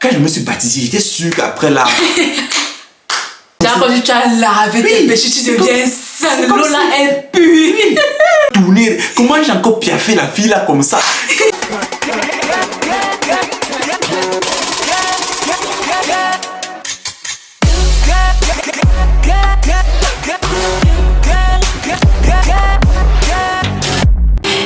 Quand je me suis baptisé, j'étais sûr qu'après là... Quand tu as lavé tes péchés, tu deviens sale. L'eau là est pure. Tourner. Comment j'ai encore piaffé la fille là comme ça?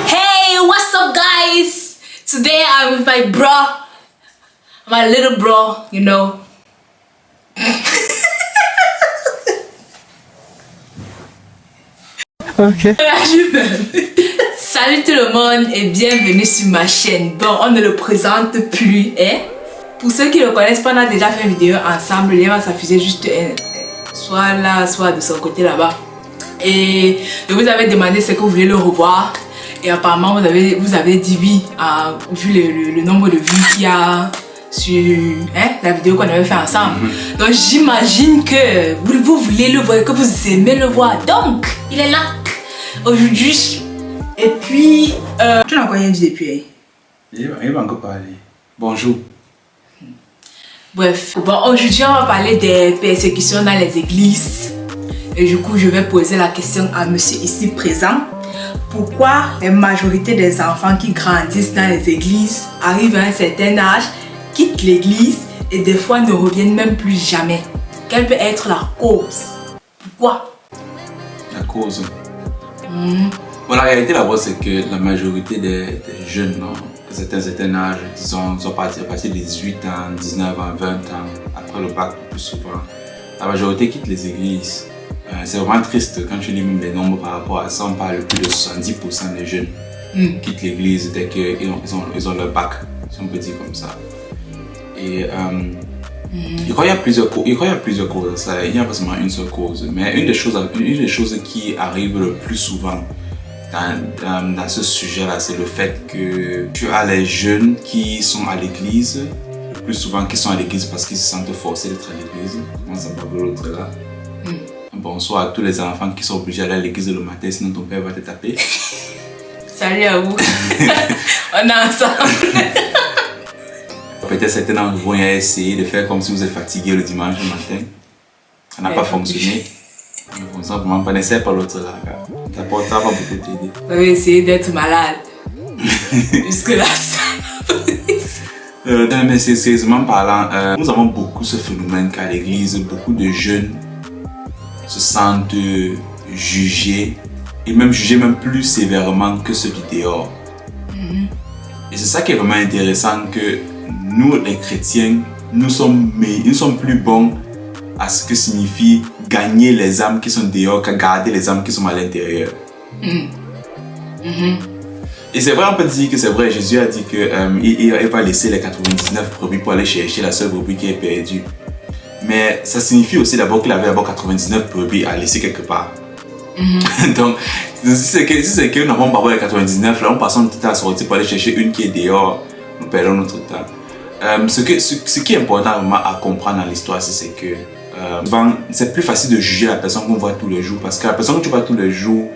Hey, what's up guys? Today I'm with my bro. My little bro, you know. Ok. Salut tout le monde et bienvenue sur ma chaîne. Bon, on ne le présente plus, hein? Pour ceux qui ne le connaissent pas, on a déjà fait une vidéo ensemble. Il va s'afficher juste soit là, soit de son côté là-bas. Et je vous avais demandé ce que vous voulez le revoir. Et apparemment, vous avez dit oui, vu le nombre de vues qu'il y a sur la vidéo qu'on avait fait ensemble. Donc j'imagine que vous voulez le voir, que vous aimez le voir. Donc, il est là aujourd'hui. Et puis, tu n'as rien dit depuis. Il va encore parler. Bonjour. Bref, bon, aujourd'hui on va parler des persécutions dans les églises. Et du coup, je vais poser la question à monsieur ici présent. Pourquoi la majorité des enfants qui grandissent dans les églises arrivent à un certain âge, quittent l'église et des fois ne reviennent même plus jamais? Quelle peut être la cause? Pourquoi? La cause. Bon, la réalité là-bas, c'est que la majorité des jeunes, non, de certain âge, disons, ils sont partis à partir des 18 ans, 19 ans, 20 ans, après le bac le plus souvent, la majorité quitte les églises. C'est vraiment triste quand tu lis même les nombres par rapport à ça. On parle de plus de 70% des jeunes quittent l'église dès qu'ils ont leur bac, si on peut dire comme ça. Et je crois qu'il y a plusieurs causes à ça. Il n'y a pas seulement une seule cause. Mais une des choses qui arrive le plus souvent dans ce sujet-là, c'est le fait que tu as les jeunes qui sont à l'église, le plus souvent qui sont à l'église parce qu'ils se sentent forcés d'être à l'église. Comment ça va l'autre là? Bonsoir à tous les enfants qui sont obligés d'aller à l'église le matin, sinon ton père va te taper. Salut à vous. On est ensemble. Peut-être certains d'entre vous ont essayé de faire comme si vous êtes fatigué le dimanche matin. Ça n'a pas fonctionné. Ça vraiment pas n'essaie pas l'autre là. Ça va pas beaucoup t'aider. Vous avez essayé d'être malade. Jusque là, ça. Mais sérieusement parlant, nous avons beaucoup ce phénomène qu'à l'église, beaucoup de jeunes se sentent jugés et même jugés même plus sévèrement que ceux du dehors. Et c'est ça qui est vraiment intéressant, que nous les chrétiens, nous sommes plus bons à ce que signifie gagner les âmes qui sont dehors qu'à garder les âmes qui sont à l'intérieur. Et c'est vrai, on peut dire que c'est vrai, Jésus a dit qu'il va laisser les 99 brebis pour aller chercher la seule brebis qui est perdue. Mais ça signifie aussi d'abord qu'il avait d'abord 99 brebis à laisser quelque part. Donc, si c'est que nous n'avons pas les 99, là, on passe notre temps à sortir pour aller chercher une qui est dehors, nous perdons notre temps. Ce qui est important vraiment à comprendre dans l'histoire, c'est que souvent, c'est plus facile de juger la personne qu'on voit tous les jours, parce que la personne que tu vois tous les jours,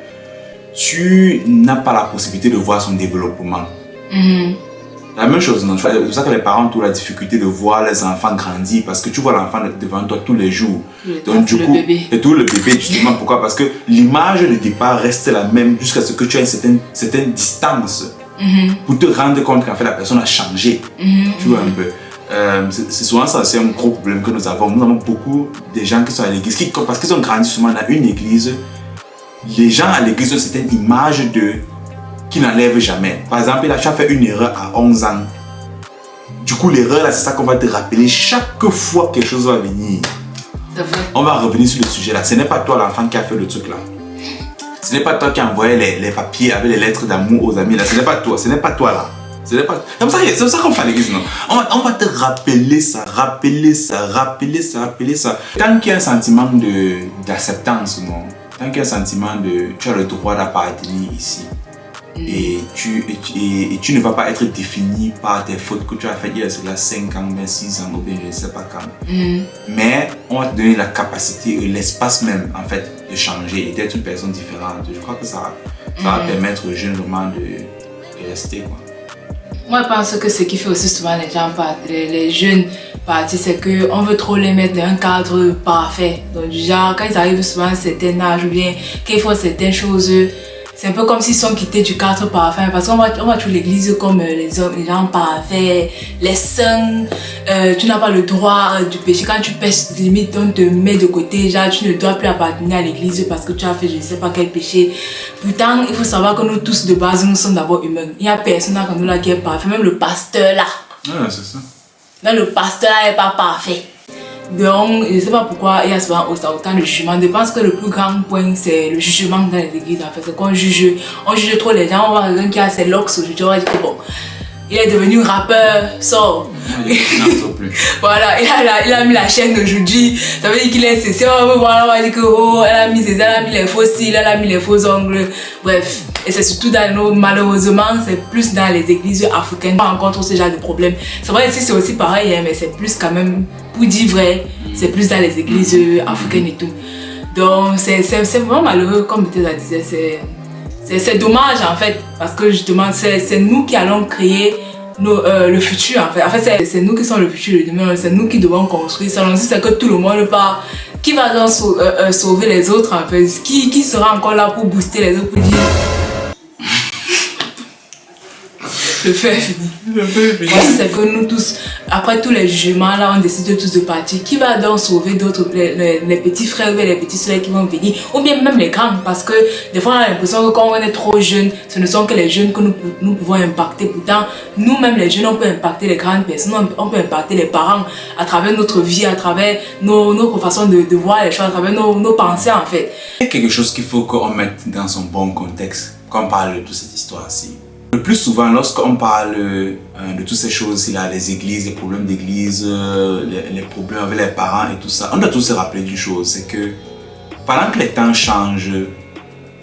tu n'as pas la possibilité de voir son développement. La même chose, non? C'est pour ça que les parents ont la difficulté de voir les enfants grandir, parce que tu vois l'enfant devant toi tous les jours. Donc du coup, et tout le bébé, justement, pourquoi? Parce que l'image de départ reste la même jusqu'à ce que tu aies une certaine distance pour te rendre compte qu'en fait la personne a changé. Tu vois un peu. C'est souvent ça, c'est un gros problème que nous avons. Nous avons beaucoup de gens qui sont à l'église, parce qu'ils ont grandi souvent dans une église. Les gens à l'église ont une certaine image qui n'enlève jamais. Par exemple, là, tu as fait une erreur à 11 ans. Du coup, l'erreur, là, c'est ça qu'on va te rappeler chaque fois que quelque chose va venir. C'est vrai. On va revenir sur le sujet là. Ce n'est pas toi l'enfant qui a fait le truc là. Ce n'est pas toi qui a envoyé les papiers avec les lettres d'amour aux amis là. Ce n'est pas toi. Ce n'est pas toi là. C'est comme ça qu'on fait à l'église, non? On va te rappeler ça. Quand il y a un sentiment d'acceptance, non? Quand il y a un sentiment tu as le droit d'appartenir ici. Et tu ne vas pas être défini par tes fautes que tu as faites il y a 5 ans, 6 ans, ou bien je ne sais pas quand. Mais on va te donner la capacité et l'espace même en fait de changer et d'être une personne différente. Je crois que ça va permettre aux jeunes vraiment de rester, quoi. Moi, je pense que ce qui fait aussi souvent les jeunes partir, c'est qu'on veut trop les mettre dans un cadre parfait. Donc, du genre, quand ils arrivent souvent à un certain âge ou bien qu'ils font certaines choses, c'est un peu comme s'ils sont quittés du cadre parfait. Parce qu'on voit toujours l'église comme les hommes, les gens parfaits, les saints. Tu n'as pas le droit du péché. Quand tu pèches, limite, on te met de côté. Genre, tu ne dois plus appartenir à l'église parce que tu as fait je ne sais pas quel péché. Pourtant, il faut savoir que nous tous, de base, nous sommes d'abord humains. Il n'y a personne là, comme nous là qui est parfait. Même le pasteur là. Ouais, c'est ça. Même le pasteur là n'est pas parfait. Donc, je ne sais pas pourquoi il y a souvent autant de jugement. Je pense que le plus grand point, c'est le jugement dans les églises. En fait, c'est qu'on juge trop les gens. On voit quelqu'un qui a ses locks aujourd'hui, on va dire que bon, il est devenu rappeur, sort. Non, sort plus. Voilà, il a mis la chaîne aujourd'hui. Ça veut dire qu'il est cessé. Voilà, on va dire que oh, elle a mis les faux cils, elle a mis les faux ongles. Bref, et c'est surtout malheureusement, c'est plus dans les églises africaines qu'on rencontre ce genre de problème. C'est vrai, ici c'est aussi pareil, hein, mais c'est plus quand même, pour dire vrai, c'est plus dans les églises africaines et tout. Donc c'est vraiment malheureux, comme tu disais, c'est dommage en fait, parce que justement, c'est nous qui allons créer le futur en fait. En fait, c'est nous qui sommes le futur, c'est nous qui devons construire ça. Donc si c'est que tout le monde part, qui va donc sauver les autres en fait? Qui sera encore là pour booster les autres, pour dire le fait est fini. C'est que nous tous, après tous les jugements là, on décide tous de partir. Qui va donc sauver d'autres, les petits frères ou les petits soeurs qui vont venir, ou bien même les grands, parce que des fois on a l'impression que quand on est trop jeune, ce ne sont que les jeunes que nous pouvons impacter. Pourtant, nous-mêmes les jeunes, on peut impacter les grandes personnes, on peut impacter les parents à travers notre vie, à travers notre façon de voir les choses, à travers nos pensées en fait. Il y a quelque chose qu'il faut qu'on mette dans son bon contexte quand on parle de toute cette histoire-ci. Le plus souvent, lorsqu'on parle de toutes ces choses-là, les églises, les problèmes d'église, les problèmes avec les parents et tout ça, on doit tous se rappeler d'une chose, c'est que pendant que les temps changent,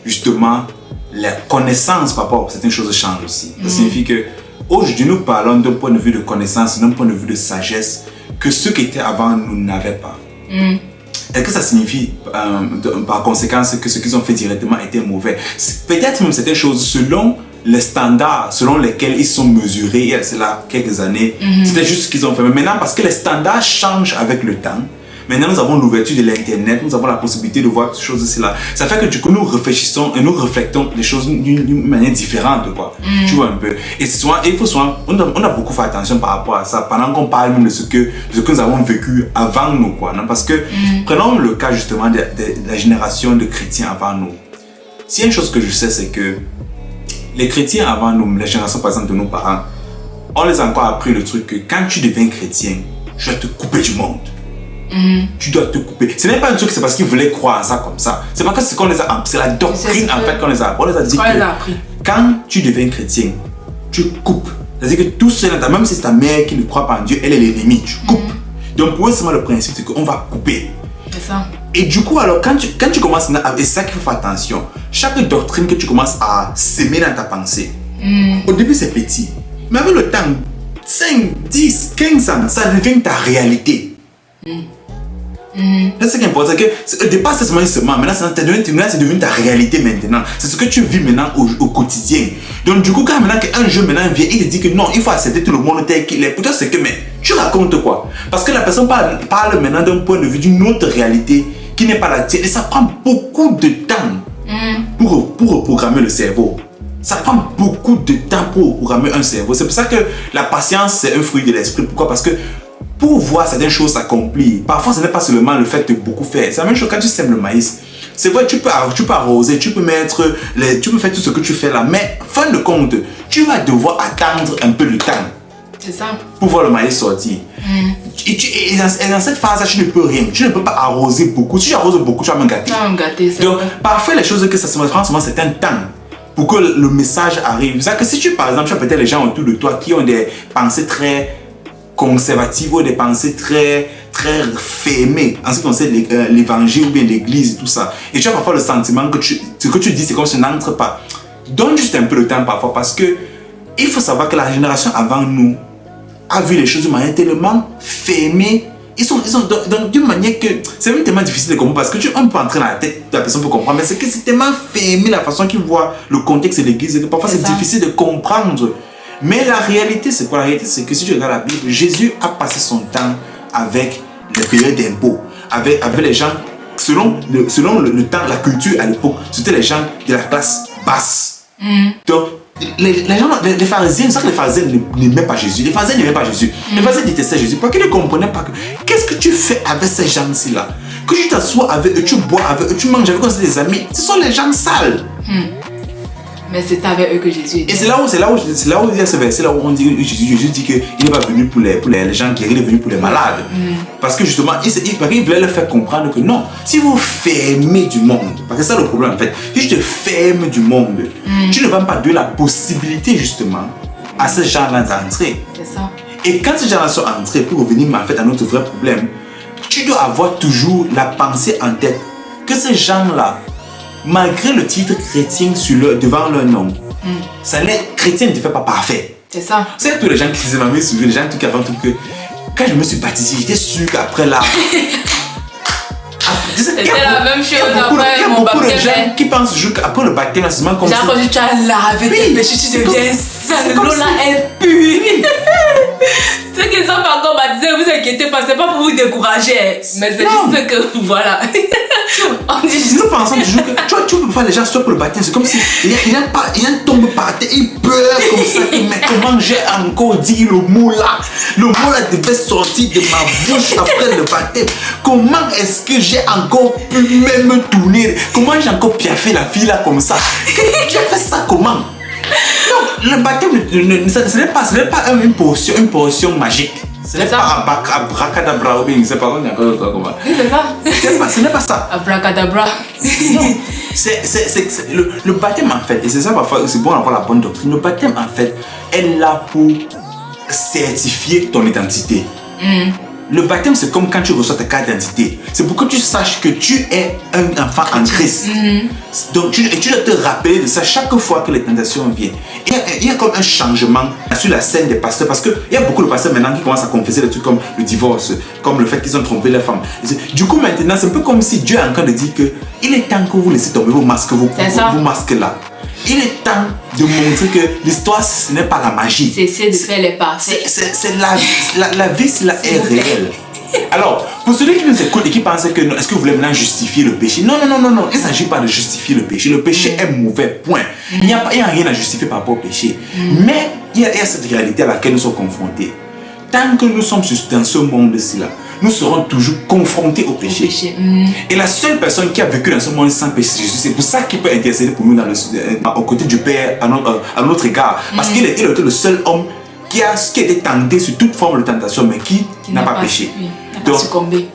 justement, la connaissance par rapport à certaines choses change aussi. Ça signifie que aujourd'hui, nous parlons d'un point de vue de connaissance, d'un point de vue de sagesse, que ceux qui étaient avant nous n'avaient pas. Est-ce que ça signifie par conséquence que ce qu'ils ont fait directement était mauvais? Peut-être même certaines choses selon les standards selon lesquels ils sont mesurés il y a cela quelques années, c'était juste ce qu'ils ont fait. Mais maintenant, parce que les standards changent avec le temps, maintenant nous avons l'ouverture de l'internet, nous avons la possibilité de voir ces choses là. Ça fait que du coup nous réfléchissons et nous reflétons les choses d'une manière différente, quoi. Tu vois un peu. Et souvent, il faut souvent, on a beaucoup fait attention par rapport à ça pendant qu'on parle même de ce que nous avons vécu avant nous, quoi. Non? Parce que prenons le cas justement de la génération de chrétiens avant nous. S'il y a une chose que je sais, c'est que les chrétiens avant nous, les générations par exemple de nos parents, on les a encore appris le truc que quand tu deviens chrétien, tu dois te couper du monde. Tu dois te couper. Ce n'est pas un truc, c'est parce qu'ils voulaient croire en ça comme ça. C'est parce que c'est qu'on les a, c'est la doctrine en fait qu'on les a appris. On les a dit que quand tu deviens chrétien, tu coupes. C'est-à-dire que tout seul, même si c'est ta mère qui ne croit pas en Dieu, elle est l'ennemi. Tu coupes. Donc pour eux, c'est le principe, c'est qu'on va couper. C'est ça. Et du coup, alors, quand tu commences, et c'est ça qu'il faut faire attention, chaque doctrine que tu commences à s'aimer dans ta pensée, au début c'est petit, mais avec le temps, 5, 10, 15 ans, ça devient ta réalité. C'est ce qui est important, c'est que au départ c'est seulement, maintenant c'est devenu ta réalité maintenant. C'est ce que tu vis maintenant au quotidien. Donc du coup, quand maintenant un jeune maintenant vient, il te dit que non, il faut accepter tout le monde tel qu'il est. Pour toi c'est que, mais tu racontes quoi? Parce que la personne parle maintenant d'un point de vue d'une autre réalité qui n'est pas la tienne. Et ça prend beaucoup de temps pour reprogrammer le cerveau. Ça prend beaucoup de temps pour reprogrammer un cerveau. C'est pour ça que la patience, c'est un fruit de l'esprit. Pourquoi? Parce que pour voir certaines choses s'accomplir, parfois ce n'est pas seulement le fait de beaucoup faire. C'est la même chose quand tu sèmes le maïs. C'est vrai, tu peux arroser, tu peux faire tout ce que tu fais là. Mais fin de compte, tu vas devoir attendre un peu de temps. C'est ça. Pour voir le maïs sortir. Et dans cette phase-là, tu ne peux rien. Tu ne peux pas arroser beaucoup. Si tu arroses beaucoup, tu vas me gâter. Donc, parfois, les choses que ça se prend souvent, c'est un temps pour que le message arrive. C'est-à-dire que si tu, par exemple, tu as peut-être les gens autour de toi qui ont des pensées très conservatives ou des pensées très fermées en ce qui concerne l'évangile ou bien l'église et tout ça. Et tu as parfois le sentiment que ce que tu dis, c'est comme si ça n'entre pas. Donne juste un peu de temps parfois parce que il faut savoir que la génération avant nous a vu les choses de manière tellement fermée. Ils sont d'une manière que c'est même tellement difficile de comprendre parce que on peut entrer dans la tête de la personne pour comprendre, mais c'est que c'est tellement fermé la façon qu'ils voient le contexte de l'église que parfois c'est difficile de comprendre. Mais la réalité, c'est quoi? La réalité, c'est que si tu regardes la Bible, Jésus a passé son temps avec les payeurs d'impôts, avec les gens, selon le temps, la culture à l'époque, c'était les gens de la classe basse. Donc, les pharisiens, c'est ça que les pharisiens n'aimaient pas Jésus. Les pharisiens n'aimaient pas Jésus. Les pharisiens détestaient Jésus parce qu'ils ne comprenaient pas qu'est-ce que tu fais avec ces gens-ci là. Que tu t'assois avec eux, tu bois avec eux, tu manges avec eux, c'est des amis. Ce sont les gens sales. Mais c'est avec eux que Jésus était. Et c'est là où il y a ce verset là où on dit Jésus dit qu'il n'est pas venu pour les gens guéris, il est venu pour les malades. Parce que justement, il voulait leur faire comprendre que non, si vous fermez du monde, parce que c'est ça le problème en fait, si tu te fermes du monde, tu ne vas pas donner la possibilité justement à ces gens-là d'entrer. C'est ça. Et quand ces gens-là sont entrés, pour revenir en fait à notre vrai problème, tu dois avoir toujours la pensée en tête que ces gens-là, malgré le titre chrétien devant leur nom, ça l'est, chrétien ne te fait pas parfait. C'est ça. C'est tous les gens qui disaient, les gens qui avant tout que quand je me suis baptisé, j'étais sûr qu'après là. C'était la même chose après Il y a mon beaucoup de baptême. gens qui pensent toujours qu'après le baptême, c'est seulement comme Genre quand tu as lavé tes péchés, tu deviens sale. L'eau là est pure. Ceux qui sont pas encore baptisés, vous inquiétez pas, c'est pas pour vous décourager. Mais c'est juste que, voilà. On dit juste. Nous pensons toujours que tu peux pas les gens soit pour le baptême, c'est comme si il tombe par terre, il pleure comme ça. Mais comment j'ai encore dit le mot là? Le mot là devait sortir de ma bouche après le baptême. Comment est-ce que j'ai encore pu même tourner? Comment j'ai encore piaffé la fille là comme ça? Tu as fait ça comment? Non, le baptême, ce n'est pas une potion magique. Ce n'est pas abracadabra ou bien, je ne sais pas comment. C'est ça. Ce n'est pas ça. Abracadabra. Non. Le baptême en fait, et c'est ça parfois, c'est bon d'avoir la bonne doctrine. Le baptême en fait est là pour certifier ton identité. Le baptême, c'est comme quand tu reçois ta carte d'identité. C'est pour que tu saches que tu es un enfant en Christ. Donc, tu dois te rappeler de ça chaque fois que les tentations viennent. Il y a comme un changement sur la scène des pasteurs. Parce qu'il y a beaucoup de pasteurs maintenant qui commencent à confesser des trucs comme le divorce, comme le fait qu'ils ont trompé leur femme. Du coup, maintenant, c'est un peu comme si Dieu est en train de dire qu'il est temps que vous laissez tomber vos masques, vos masques là. Il est temps de montrer que l'histoire, ce n'est pas la magie. Cessez de faire les parfaits. C'est la vie, cela est réelle. Alors, pour celui qui nous écoute et qui pense que est-ce que vous voulez maintenant justifier le péché? Non. Il ne s'agit pas de justifier le péché. Le péché est mauvais, point. Il n'y a rien à justifier par rapport au péché. Mais il y a cette réalité à laquelle nous sommes confrontés. Tant que nous sommes dans ce monde-ci là, nous serons toujours confrontés au péché. Et la seule personne qui a vécu dans ce monde sans péché, c'est Jésus. C'est pour ça qu'il peut intercéder pour nous aux côtés du Père à notre égard. Parce qu'il était le seul homme qui a été tenté sur toute forme de tentation, mais qui n'a pas péché. Donc, succombé.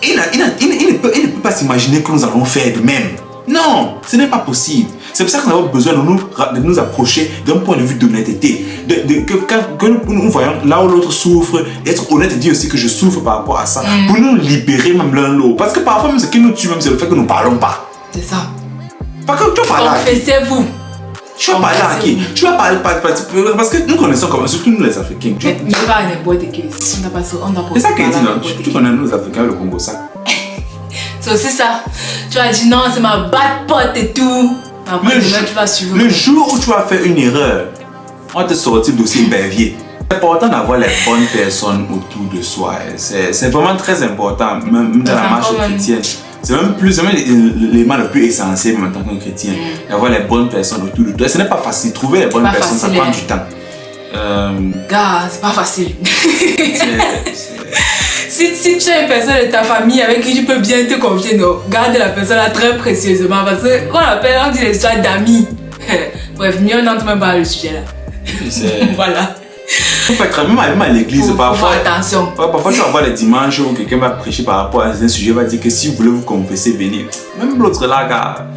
Il ne peut pas s'imaginer que nous allons faire de même. Non, ce n'est pas possible. C'est pour ça que nous avons besoin de nous approcher d'un point de vue d'honnêteté. Que nous voyons là où l'autre souffre, être honnête et dire aussi que je souffre par rapport à ça. Pour nous libérer même l'un l'autre. Parce que parfois, même ce qui nous tue, même, c'est le fait que nous ne parlons pas. C'est ça. Parce que tu vas parler à qui? Confessez-vous. Tu vas parler à qui? Tu vas parler parce que nous connaissons comme surtout nous les Africains. Mais pas n'importe qui. On n'a pas c'est ça qu'il dit, non? Tu connais nous les Africains, le Congo, ça. C'est aussi ça. Tu as dit non, c'est ma bad pote et tout. Après, tu vas suivre. Le jour où tu vas faire une erreur, on va te sortir d'aussi épervier. C'est important d'avoir les bonnes personnes autour de soi. C'est vraiment très important, même dans la marche chrétienne. C'est même l'élément le plus essentiel en tant qu'un chrétien, d'avoir les bonnes personnes autour de toi. Ce n'est pas facile. Trouver les bonnes personnes, ça prend du temps. Gars, c'est pas facile. Si tu as une personne de ta famille avec qui tu peux bien te confier, non, garde la personne là très précieusement parce que on dit les histoires d'amis. Bref, mieux on n'entre même pas dans le sujet là. Voilà. En fait, même à l'église, parfois, attention. Parfois, tu vas voir les dimanches où quelqu'un va prêcher par rapport à un sujet, va dire que si vous voulez vous confesser, venez. Même l'autre là, gars.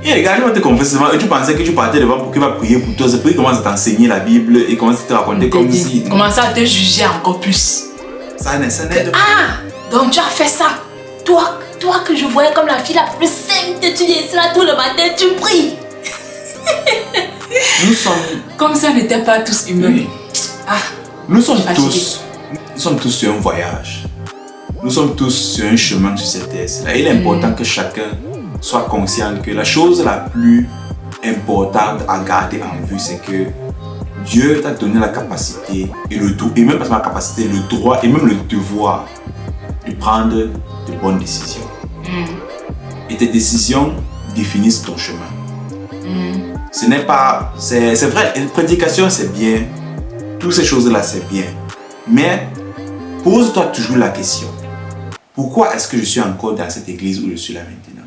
Et les gars, ils vont te confesser et tu pensais que tu partais devant pour qu'il va prier pour toi. C'est pour qu'il commence à t'enseigner la Bible et commence à te raconter comme si. Commence à te juger encore plus. Ça n'aide pas. Ah, donc tu as fait ça. Toi que je voyais comme la fille la plus sainte, tu es là tout le matin, tu pries. Nous sommes. Comme si on n'était pas tous humains. Oui. Ah, nous sommes tous sur un voyage. Nous sommes tous sur un chemin sur cette terre. Il est important que chacun soit conscient que la chose la plus importante à garder en vue, c'est que Dieu t'a donné la capacité, et même pas seulement la capacité, le droit et même le devoir de prendre de bonnes décisions. Et tes décisions définissent ton chemin. Ce n'est pas... C'est vrai, une prédication c'est bien, toutes ces choses-là c'est bien. Mais pose-toi toujours la question, pourquoi est-ce que je suis encore dans cette église où je suis là maintenant?